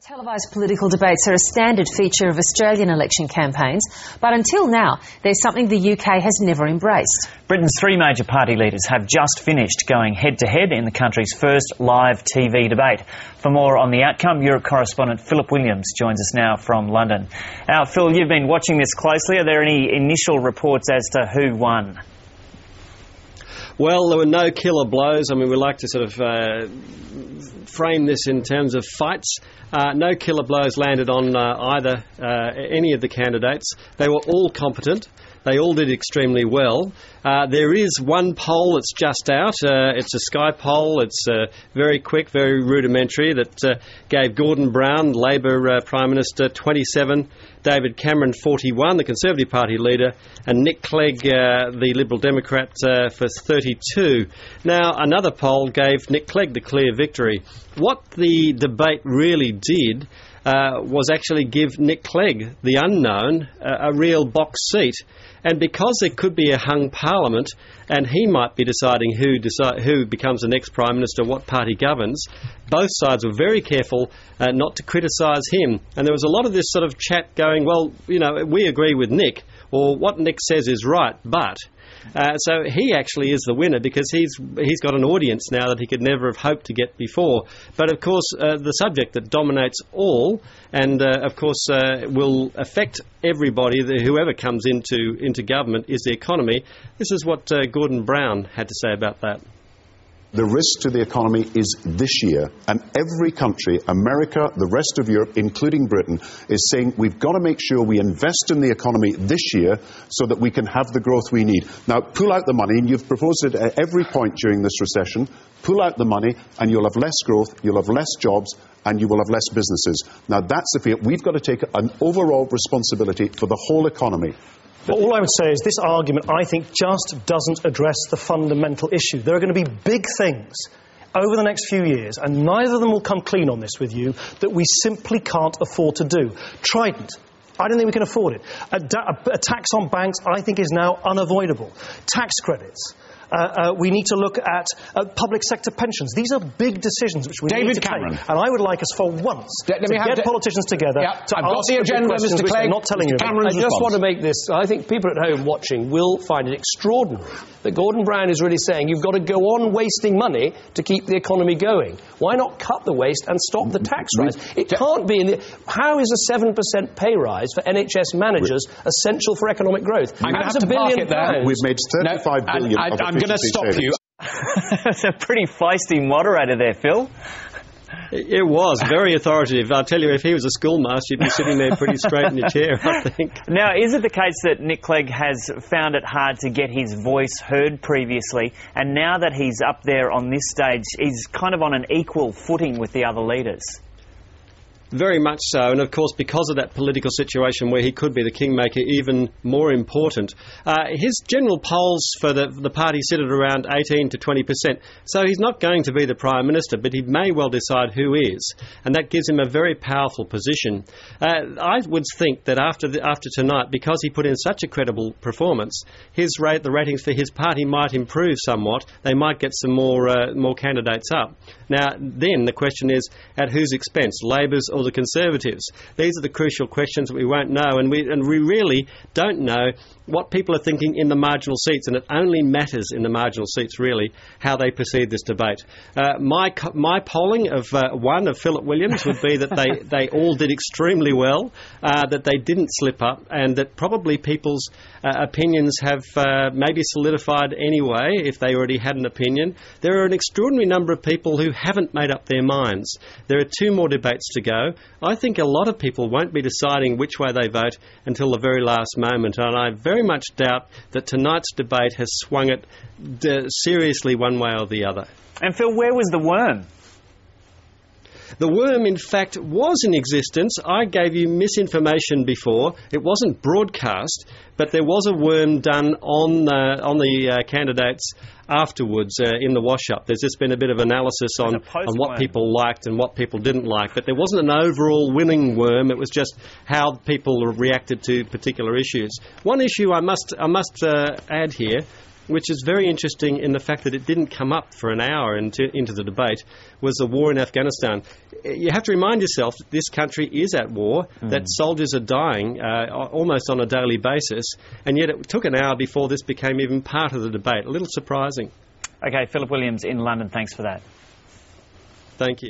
Televised political debates are a standard feature of Australian election campaigns, but until now, there's something the UK has never embraced. Britain's three major party leaders have just finished going head-to-head in the country's first live TV debate. For more on the outcome, Europe correspondent Philip Williams joins us now from London. Now, Phil, you've been watching this closely. Are there any initial reports as to who won? Well, there were no killer blows. I mean, we like to sort of frame this in terms of fights. No killer blows landed on any of the candidates. They were all competent. They all did extremely well. There is one poll that's just out. It's a Sky poll. It's very quick, very rudimentary, that gave Gordon Brown, Labor Prime Minister, 27, David Cameron, 41, the Conservative Party leader, and Nick Clegg, the Liberal Democrat, for 32. Now, another poll gave Nick Clegg the clear victory. What the debate really did was actually give Nick Clegg, the unknown, a real box seat. And because there could be a hung parliament and he might be deciding who becomes the next Prime Minister, what party governs, both sides were very careful not to criticise him. And there was a lot of this sort of chat going, well, you know, we agree with Nick, or what Nick says is right, but... so he actually is the winner because he's got an audience now that he could never have hoped to get before. But of course, the subject that dominates all, and of course will affect everybody, whoever comes into government, is the economy. This is what Gordon Brown had to say about that. The risk to the economy is this year, and every country, America, the rest of Europe, including Britain, is saying we've got to make sure we invest in the economy this year so that we can have the growth we need. Now, pull out the money, and you've proposed it at every point during this recession. Pull out the money, and you'll have less growth, you'll have less jobs, and you will have less businesses. Now, that's the fear. We've got to take an overall responsibility for the whole economy. But all I would say is this argument, I think, just doesn't address the fundamental issue. There are going to be big things over the next few years, and neither of them will come clean on this with you, that we simply can't afford to do. Trident. I don't think we can afford it. A tax on banks, I think, is now unavoidable. Tax credits. We need to look at public sector pensions. These are big decisions which we need to take. And I would like us for once to get politicians together to I've got the agenda, Mr. Clegg. Not telling you. I just want to make this. I think people at home watching will find it extraordinary that Gordon Brown is really saying you've got to go on wasting money to keep the economy going. Why not cut the waste and stop the tax rise? It can't be. How is a 7% pay rise for NHS managers essential for economic growth? I'm going to have to park it there. We've made 35 billion. I'm going to stop you. That's a pretty feisty moderator there, Phil. It was very authoritative. I'll tell you, if he was a schoolmaster, you'd be sitting there pretty straight in your chair, I think. Now, is it the case that Nick Clegg has found it hard to get his voice heard previously, and now that he's up there on this stage, he's kind of on an equal footing with the other leaders? Very much so, and of course because of that political situation where he could be the kingmaker, even more important. His general polls for the party sit at around 18 to 20%, so he's not going to be the Prime Minister, but he may well decide who is, and that gives him a very powerful position. I would think that after tonight, because he put in such a credible performance, the ratings for his party might improve somewhat. They might get some more candidates up. Now, then the question is, at whose expense? Labor's or the Conservatives? These are the crucial questions that we won't know, and we really don't know what people are thinking in the marginal seats, and it only matters in the marginal seats, really, how they perceive this debate. My polling of Philip Williams would be that they all did extremely well, that they didn't slip up, and that probably people's opinions have maybe solidified anyway, if they already had an opinion. There are an extraordinary number of people who haven't made up their minds. There are 2 more debates to go. I think a lot of people won't be deciding which way they vote until the very last moment, and I very much doubt that tonight's debate has swung it seriously one way or the other. And Phil, where was the worm? The worm, in fact, was in existence. I gave you misinformation before. It wasn't broadcast, but there was a worm done on the candidates afterwards in the wash-up. There's just been a bit of analysis on what people liked and what people didn't like, but there wasn't an overall winning worm. It was just how people reacted to particular issues. One issue I must add here, which is very interesting in the fact that it didn't come up for an hour into the debate, was the war in Afghanistan. You have to remind yourself that this country is at war, that soldiers are dying almost on a daily basis, and yet it took an hour before this became even part of the debate. A little surprising. OK, Philip Williams in London, thanks for that. Thank you.